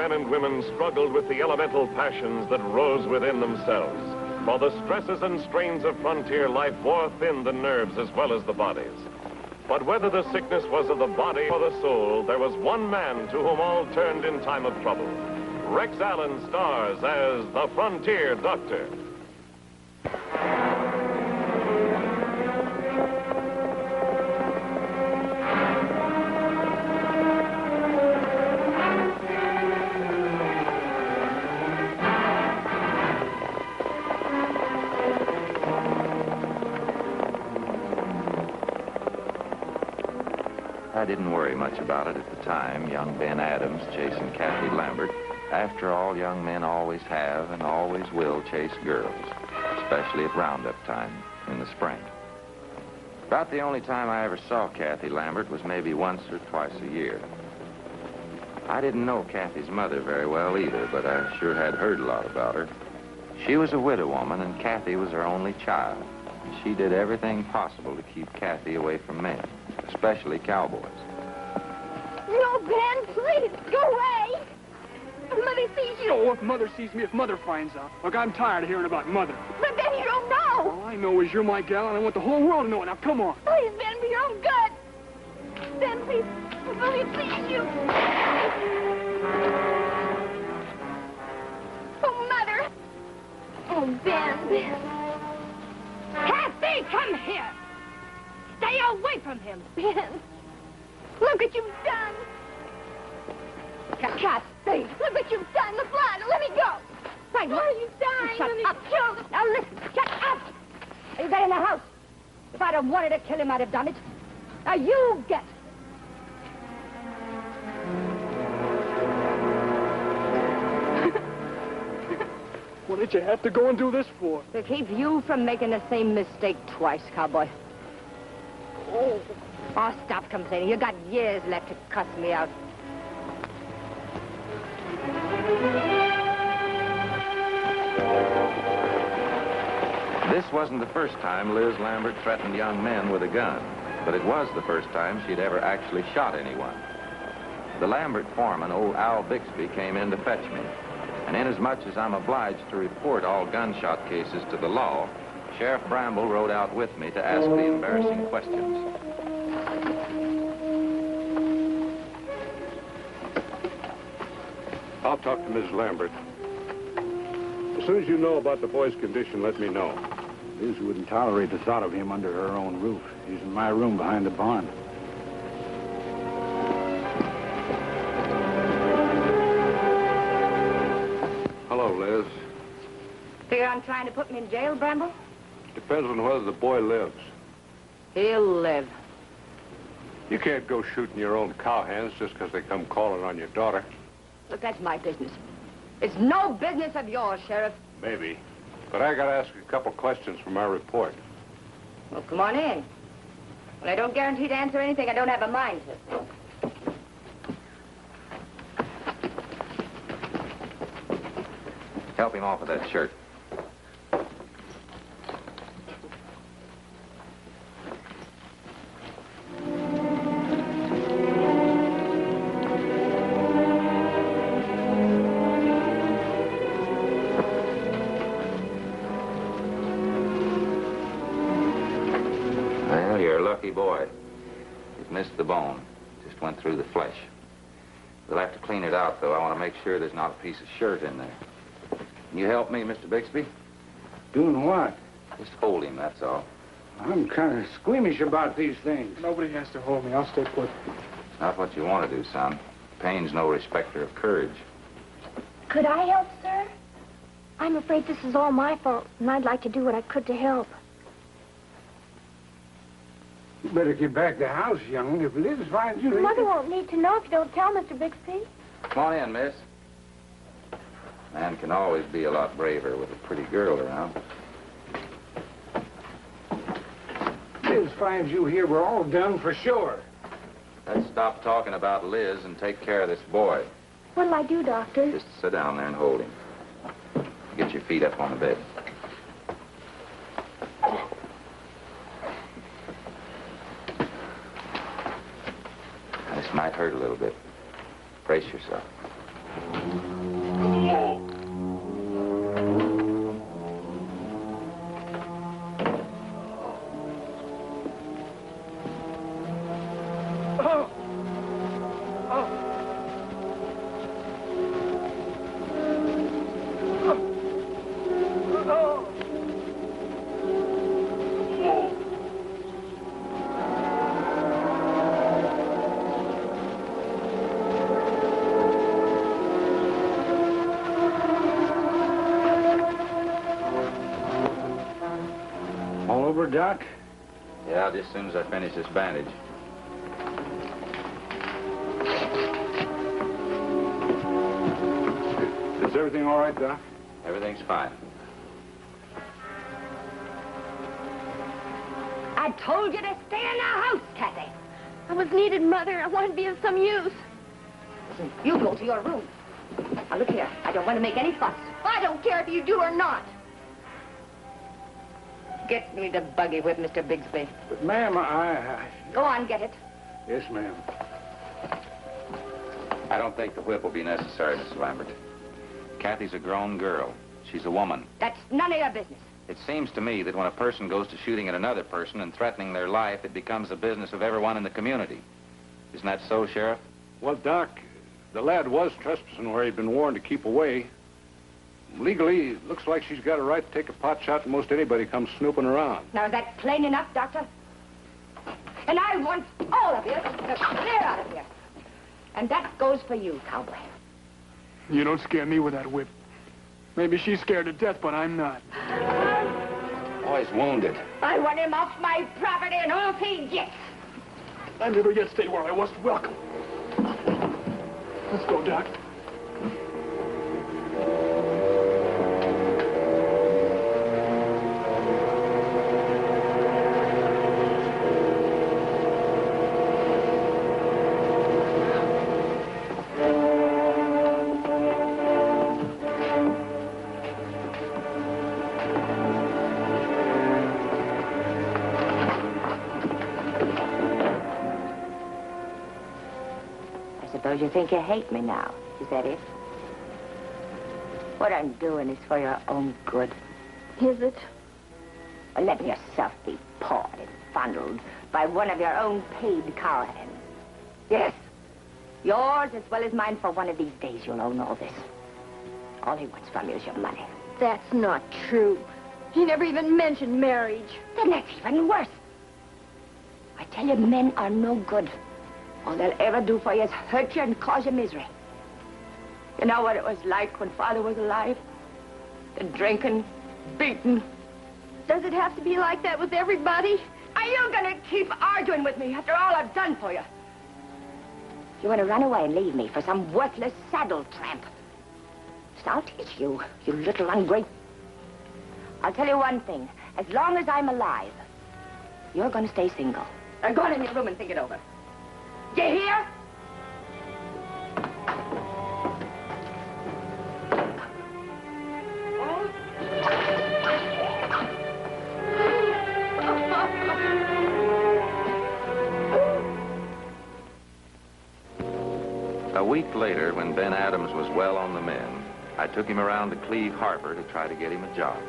men and women struggled with the elemental passions that rose within themselves. For the stresses and strains of frontier life wore thin the nerves as well as the bodies. But whether the sickness was of the body or the soul, there was one man to whom all turned in time of trouble. Rex Allen stars as the Frontier Doctor. I didn't worry much about it at the time, young Ben Adams chasing Kathy Lambert. After all, young men always have and always will chase girls, especially at roundup time in the spring. About the only time I ever saw Kathy Lambert was maybe once or twice a year. I didn't know Kathy's mother very well either, but I sure had heard a lot about her. She was a widow woman, and Kathy was her only child. She did everything possible to keep Kathy away from men, especially cowboys. No, Ben, please, go away. If Mother sees you. Oh, if Mother sees me, if Mother finds out. Look, I'm tired of hearing about Mother. But Ben, you don't know. All I know is you're my gal, and I want the whole world to know it. Now, come on. Please, Ben, for your own good. Ben, please, if Mother sees you. Oh, Mother. Oh, Ben. Kathy, come here. Stay away from him. Ben, look what you've done. Kathy. Look what you've done. The blood. Let me go. Right, what are you dying? Shut Let me up. kill them. Now, listen. Shut up. You got in the house. If I'd have wanted to kill him, I'd have done it. Now, you get. What did you have to go and do this for? To keep you from making the same mistake twice, cowboy. Oh, stop complaining. You got years left to cuss me out. This wasn't the first time Liz Lambert threatened young men with a gun, but it was the first time she'd ever actually shot anyone. The Lambert foreman, old Al Bixby, came in to fetch me. And inasmuch as I'm obliged to report all gunshot cases to the law, Sheriff Bramble rode out with me to ask the embarrassing questions. I'll talk to Mrs. Lambert. As soon as you know about the boy's condition, let me know. Liz wouldn't tolerate the thought of him under her own roof. He's in my room behind the barn. Hello, Liz. Figure on trying to put me in jail, Bramble? Depends on whether the boy lives. He'll live. You can't go shooting your own cowhands just because they come calling on your daughter. Look, that's my business. It's no business of yours, Sheriff. Maybe. But I gotta ask you a couple questions for my report. Well, come on in. Well, I don't guarantee to answer anything I don't have a mind to. Help him off with that shirt. Well, you're a lucky boy. You've missed the bone. Just went through the flesh. We'll have to clean it out, though. I want to make sure there's not a piece of shirt in there. Can you help me, Mr. Bixby? Doing what? Just hold him, that's all. I'm kind of squeamish about these things. Nobody has to hold me. I'll stay put. Not what you want to do, son. Pain's no respecter of courage. Could I help, sir? I'm afraid this is all my fault, and I'd like to do what I could to help. You better get back to the house, young. If Liz finds you... Mother won't need to know if you don't tell Mr. Bixby. Come on in, miss. Man can always be a lot braver with a pretty girl around. Liz finds you here, we're all done for sure. Let's stop talking about Liz and take care of this boy. What'll I do, Doctor? Just sit down there and hold him. Get your feet up on the bed. This might hurt a little bit. Brace yourself. All over, Doc? Yeah, just as soon as I finish this bandage. Is everything all right, Doc? Everything's fine. I told you to stay in the house, Kathy. I was needed, Mother. I wanted to be of some use. Listen, you go to your room. Now, look here. I don't want to make any fuss. I don't care if you do or not. Get me the buggy whip, Mr. Bigsby. But, ma'am, I... Go on, get it. Yes, ma'am. I don't think the whip will be necessary, Mrs. Lambert. Kathy's a grown girl. She's a woman. That's none of your business. It seems to me that when a person goes to shooting at another person and threatening their life, it becomes the business of everyone in the community. Isn't that so, Sheriff? Well, Doc, the lad was trespassing where he'd been warned to keep away. Legally, it looks like she's got a right to take a pot shot at most anybody comes snooping around. Now, is that plain enough, Doctor? And I want all of you to clear out of here. And that goes for you, cowboy. You don't scare me with that whip. Maybe she's scared to death, but I'm not. Boy's wounded. I want him off my property and off he gets. I never yet stayed where I wasn't welcome. Let's go, Doc. Suppose you think you hate me now. Is that it? What I'm doing is for your own good. Is it? Well, let yourself be pawed and fondled by one of your own paid cowhands. Yes. Yours as well as mine. For one of these days you'll own all this. All he wants from you is your money. That's not true. He never even mentioned marriage. Then that's even worse. I tell you, men are no good. All they'll ever do for you is hurt you and cause you misery. You know what it was like when Father was alive? The drinking, beating. Does it have to be like that with everybody? Are you gonna keep arguing with me after all I've done for you? You want to run away and leave me for some worthless saddle tramp? So I'll teach you, you little ungrateful. I'll tell you one thing. As long as I'm alive, you're gonna stay single. Now go on in your room and think it over. You hear? A week later, when Ben Adams was well on the mend, I took him around to Cleve Harper to try to get him a job.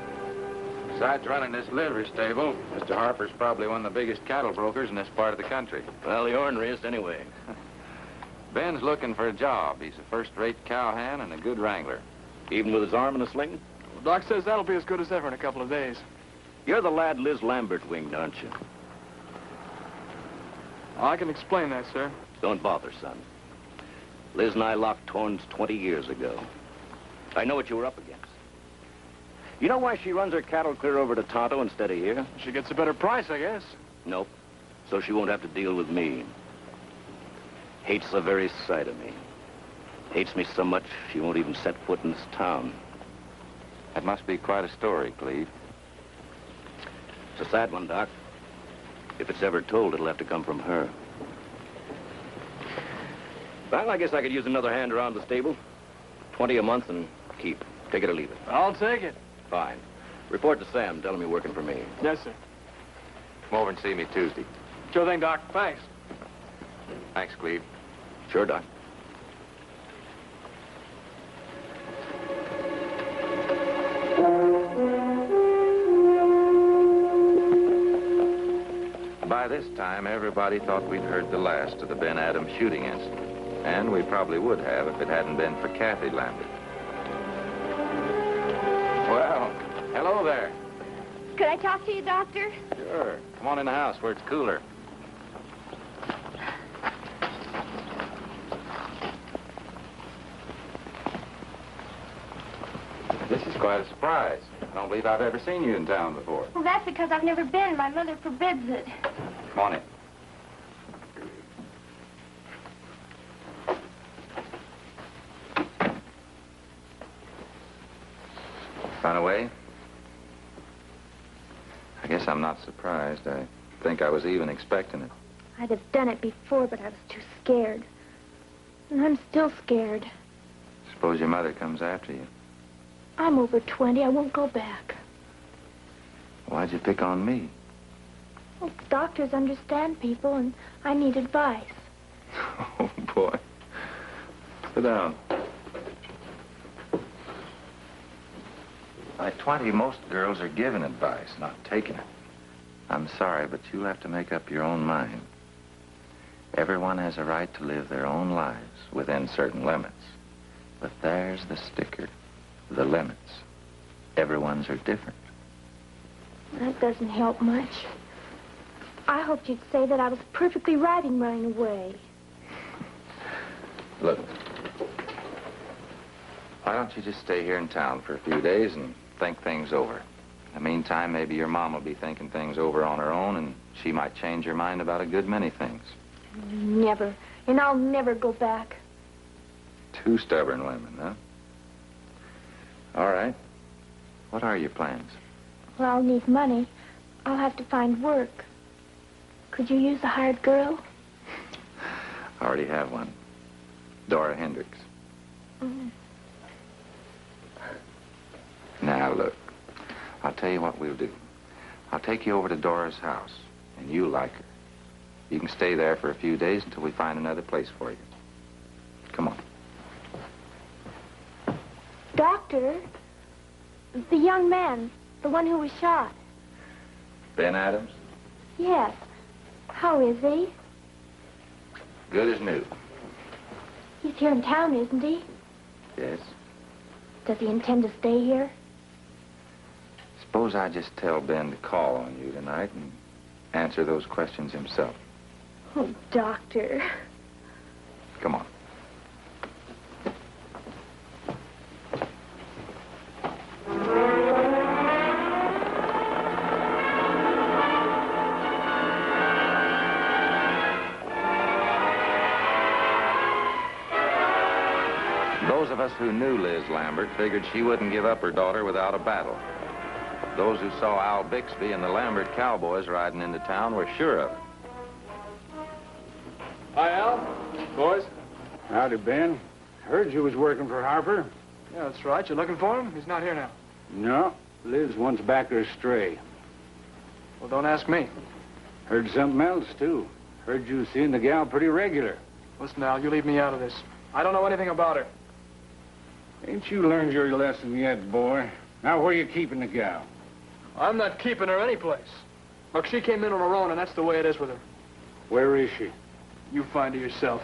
Besides running this livery stable, Mr. Harper's probably one of the biggest cattle brokers in this part of the country. Well, the orneriest anyway. Ben's looking for a job. He's a first-rate cowhand and a good wrangler. Even with his arm in a sling? Well, Doc says that'll be as good as ever in a couple of days. You're the lad Liz Lambert winged, aren't you? I can explain that, sir. Don't bother, son. Liz and I locked horns 20 years ago. I know what you were up against. You know why she runs her cattle clear over to Tonto instead of here? She gets a better price, I guess. Nope. So she won't have to deal with me. Hates the very sight of me. Hates me so much she won't even set foot in this town. That must be quite a story, Cleve. It's a sad one, Doc. If it's ever told, it'll have to come from her. Well, I guess I could use another hand around the stable. 20 a month and keep. Take it or leave it. I'll take it. Fine. Report to Sam. Tell him you're working for me. Yes, sir. Come over and see me Tuesday. Sure thing, Doc. Thanks. Thanks, Cleve. Sure, Doc. time, everybody thought we'd heard the last of the Ben Adams shooting incident. And we probably would have if it hadn't been for Kathy Lambert. Well, hello there. Could I talk to you, Doctor? Sure. Come on in the house where it's cooler. This is quite a surprise. I don't believe I've ever seen you in town before. Well, that's because I've never been. My mother forbids it. Come on in. Run away? I guess I'm not surprised. I think I was even expecting it. I'd have done it before, but I was too scared. And I'm still scared. Suppose your mother comes after you. I'm over 20. I won't go back. Why'd you pick on me? Well, doctors understand people, and I need advice. Oh, boy. Sit down. By 20, most girls are given advice, not taking it. I'm sorry, but you'll have to make up your own mind. Everyone has a right to live their own lives within certain limits. But there's the sticker, the limits. Everyone's are different. That doesn't help much. I hoped you'd say that I was perfectly right in running away. Look, why don't you just stay here in town for a few days and think things over? In the meantime, maybe your mom will be thinking things over on her own, and she might change her mind about a good many things. Never. And I'll never go back. Two stubborn women, huh? All right. What are your plans? Well, I'll need money. I'll have to find work. Could you use a hired girl? I already have one. Dora Hendricks. Mm. Now, look. I'll tell you what we'll do. I'll take you over to Dora's house, and you'll like her. You can stay there for a few days until we find another place for you. Come on. Doctor, the young man, the one who was shot. Ben Adams? Yes. How is he? Good as new. He's here in town, isn't he? Yes. Does he intend to stay here? Suppose I just tell Ben to call on you tonight and answer those questions himself. Oh, Doctor. Come on. Those of us who knew Liz Lambert figured she wouldn't give up her daughter without a battle. Those who saw Al Bixby and the Lambert cowboys riding into town were sure of it. Hi, Al. Boys. Howdy, Ben. Heard you was working for Harper. Yeah, that's right. You're looking for him? He's not here now. No, Liz wants back her stray. Well, don't ask me. Heard something else, too. Heard you seeing the gal pretty regular. Listen, Al, you leave me out of this. I don't know anything about her. Ain't you learned your lesson yet, boy? Now, where you keeping the gal? I'm not keeping her anyplace. Look, she came in on her own, and that's the way it is with her. Where is she? You find her yourself.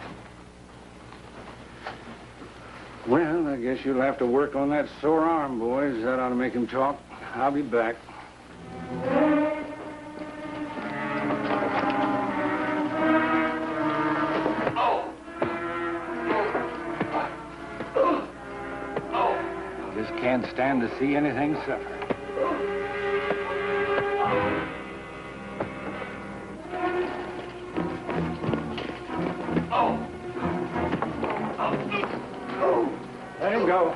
Well, I guess you'll have to work on that sore arm, boys. That ought to make him talk. I'll be back. Just can't stand to see anything suffer. Let him go.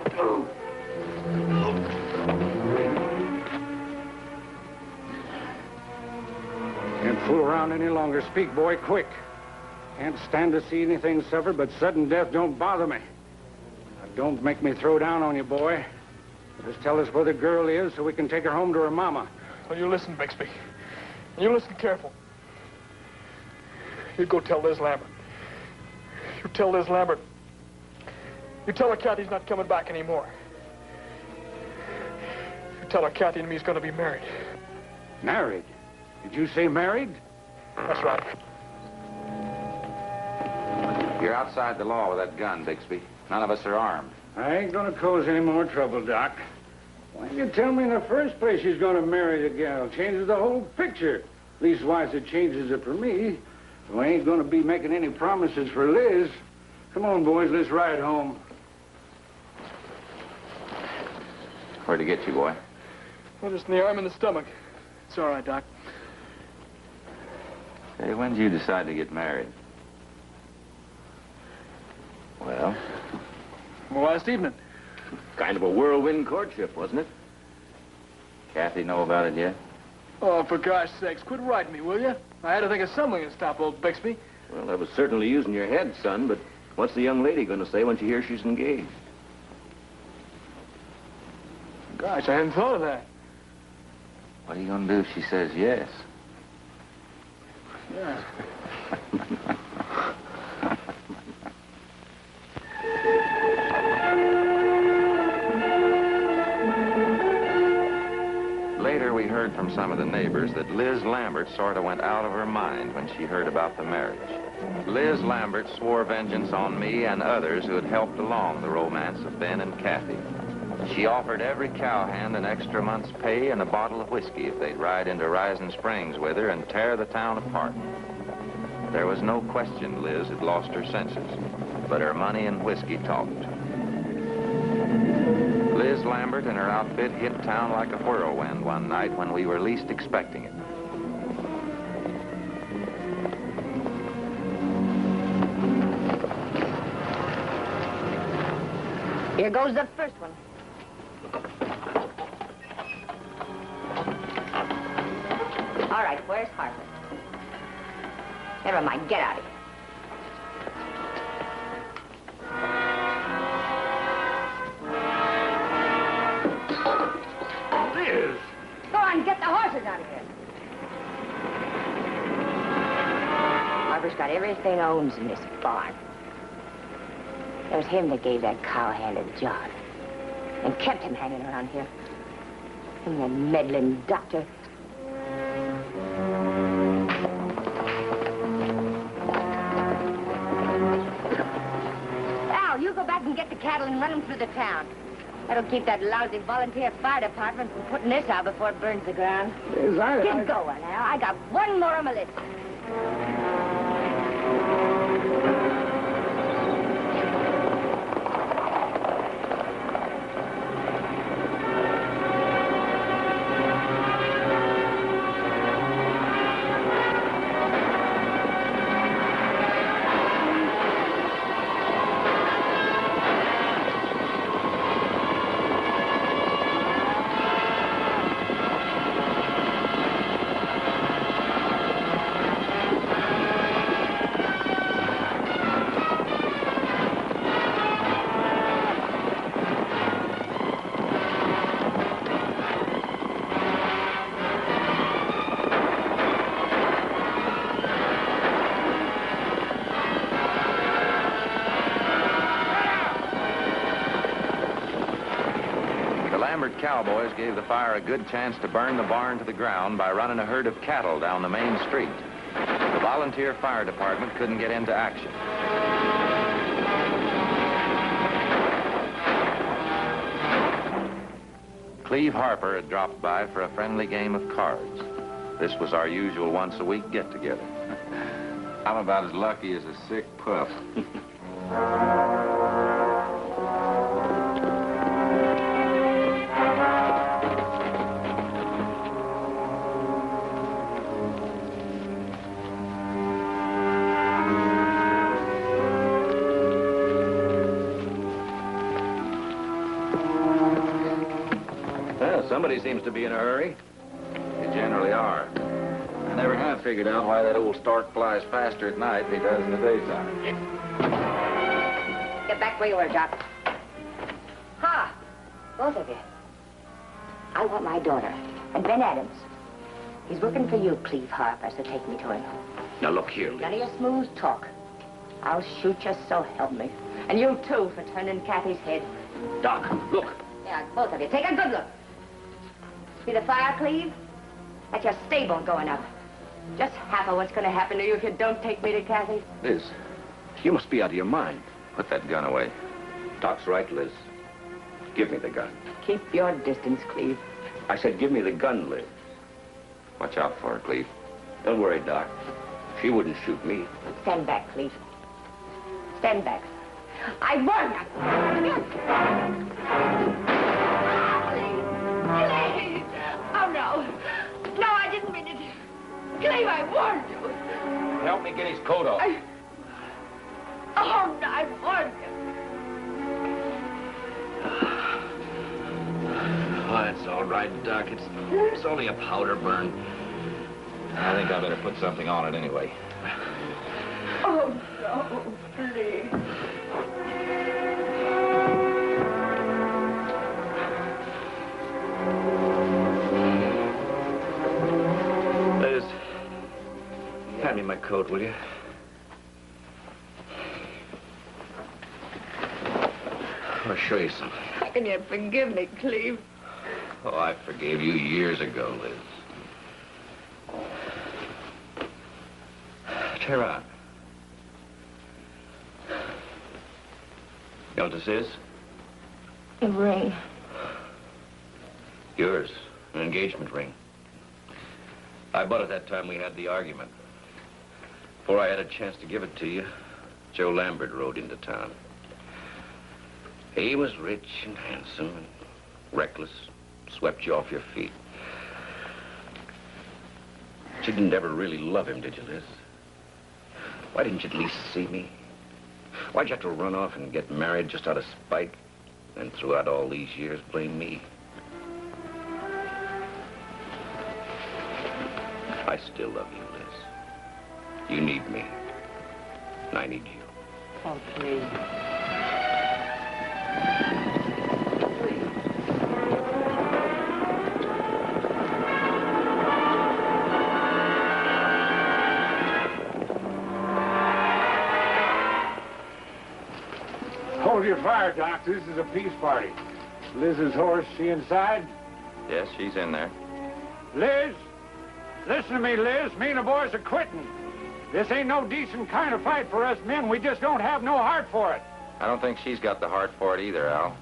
Can't fool around any longer. Speak, boy, quick. Can't stand to see anything suffer, but sudden death don't bother me. Now, don't make me throw down on you, boy. Just tell us where the girl is so we can take her home to her mama. Well, you listen, Bixby. You listen careful. You go tell Liz Lambert. You tell Liz Lambert. You tell her Kathy's not coming back anymore. You tell her Kathy and me's gonna be married. Married? Did you say married? That's right. You're outside the law with that gun, Bixby. None of us are armed. I ain't gonna cause any more trouble, Doc. Why didn't you tell me in the first place she's gonna marry the gal? Changes the whole picture. Leastwise, it changes it for me. So I ain't gonna be making any promises for Liz. Come on, boys, let's ride home. Where'd he get you, boy? Well, just in the arm and the stomach. It's all right, Doc. Hey, when did you decide to get married? Well? Well, last evening. Kind of a whirlwind courtship, wasn't it? Kathy know about it yet? Oh, for gosh sakes, quit writing me, will you? I had to think of something to stop old Bixby. Well, that was certainly using your head, son, but what's the young lady going to say when she hears she's engaged? Gosh, I hadn't thought of that. What are you gonna do if she says yes? Yeah. Later, we heard from some of the neighbors that Liz Lambert sort of went out of her mind when she heard about the marriage. Liz Lambert swore vengeance on me and others who had helped along the romance of Ben and Kathy. She offered every cowhand an extra month's pay and a bottle of whiskey if they'd ride into Rising Springs with her and tear the town apart. There was no question Liz had lost her senses, but her money and whiskey talked. Liz Lambert and her outfit hit town like a whirlwind one night when we were least expecting it. Here goes the first one. All right, where's Harper? Never mind, get out of here. Liz! Go on, get the horses out of here. Harper's got everything owns in this barn. It was him that gave that cowhand a job and kept him hanging around here. And the meddling doctor. Al, you go back and get the cattle and run them through the town. That'll keep that lousy volunteer fire department from putting this out before it burns the ground. Liz, Get going, Al. I got one more on my list. Cowboys gave the fire a good chance to burn the barn to the ground by running a herd of cattle down the main street. The volunteer fire department couldn't get into action. Cleve Harper had dropped by for a friendly game of cards. This was our usual once-a-week get-together. I'm about as lucky as a sick pup. Somebody seems to be in a hurry. They generally are. I never have figured out why that old stork flies faster at night than he does in the daytime. Get back where you were, Doc. Ha! Both of you. I want my daughter. And Ben Adams. He's working for you, Cleve Harper, so take me to him. Now, look here, Liz. None of your smooth talk. I'll shoot you, so help me. And you, too, for turning Kathy's head. Doc, look. Yeah, both of you. Take a good look. See the fire, Cleve? That's your stable going up. Just half of what's going to happen to you if you don't take me to Kathy. Liz, you must be out of your mind. Put that gun away. Doc's right, Liz. Give me the gun. Keep your distance, Cleve. I said give me the gun, Liz. Watch out for her, Cleve. Don't worry, Doc. She wouldn't shoot me. Stand back, Cleve. Stand back. I warn you. Cleve! Oh, no. No, I didn't mean it. Cleve, I warned you. Help me get his coat off. Oh, no, I warned you. Oh, it's all right, Doc. It's only a powder burn. I think I better put something on it anyway. Oh, no, please. Liz, hand me my coat, will you? I'll show you something. How can you forgive me, Cleve? Oh, I forgave you years ago, Liz. Tear out. You know what this is? A ring. Yours. An engagement ring. I bought it that time we had the argument. Before I had a chance to give it to you, Joe Lambert rode into town. He was rich and handsome and reckless. Swept you off your feet. But you didn't ever really love him, did you, Liz? Why didn't you at least see me? Why'd you have to run off and get married just out of spite? And throughout all these years, blame me? I still love you, Liz. You need me. And I need you. Oh, please. Hold your fire, Doc. This is a peace party. Liz's horse, she inside? Yes, she's in there. Liz! Listen to me, Liz. Me and the boys are quitting. This ain't no decent kind of fight for us men. We just don't have no heart for it. I don't think she's got the heart for it either, Al.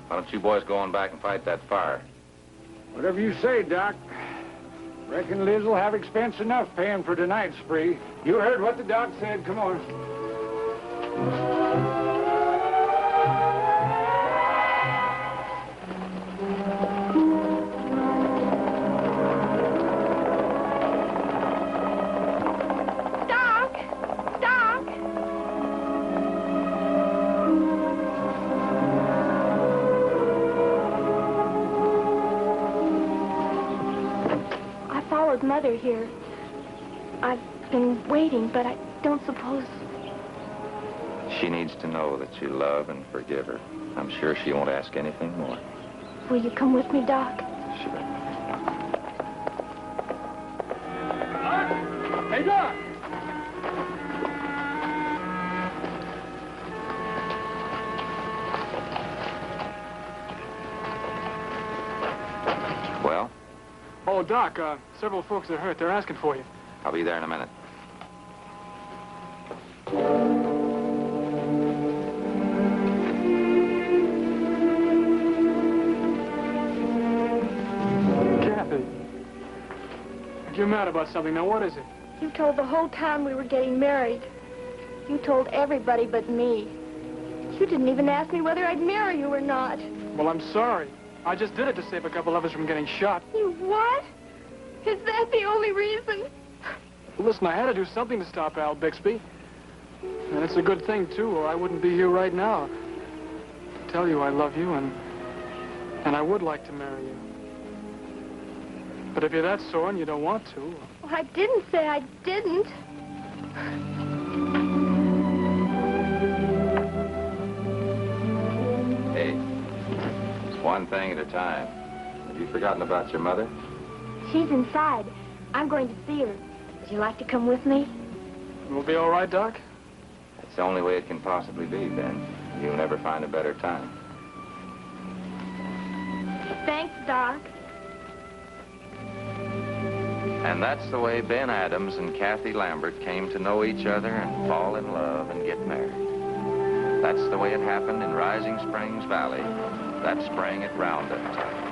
Why don't you boys go on back and fight that fire? Whatever you say, Doc. Reckon Liz will have expense enough paying for tonight's spree. You heard what the doc said. Come on. Mother here. I've been waiting, but I don't suppose... She needs to know that you love and forgive her. I'm sure she won't ask anything more. Will you come with me, Doc? Sure. Hey, Doc! Well? Oh, Doc, several folks are hurt. They're asking for you. I'll be there in a minute. Kathy. You're mad about something. Now, what is it? You told the whole town we were getting married. You told everybody but me. You didn't even ask me whether I'd marry you or not. Well, I'm sorry. I just did it to save a couple of us from getting shot. You what? Is that the only reason? Listen, I had to do something to stop Al Bixby. And it's a good thing, too, or I wouldn't be here right now. To tell you I love you, and I would like to marry you. But if you're that sore and you don't want to... Well, I didn't say I didn't. Hey, it's one thing at a time. Have you forgotten about your mother? She's inside. I'm going to see her. Would you like to come with me? Will be all right, Doc? It's the only way it can possibly be, Ben. You'll never find a better time. Thanks, Doc. And that's the way Ben Adams and Kathy Lambert came to know each other and fall in love and get married. That's the way it happened in Rising Springs Valley that spring at Roundup time.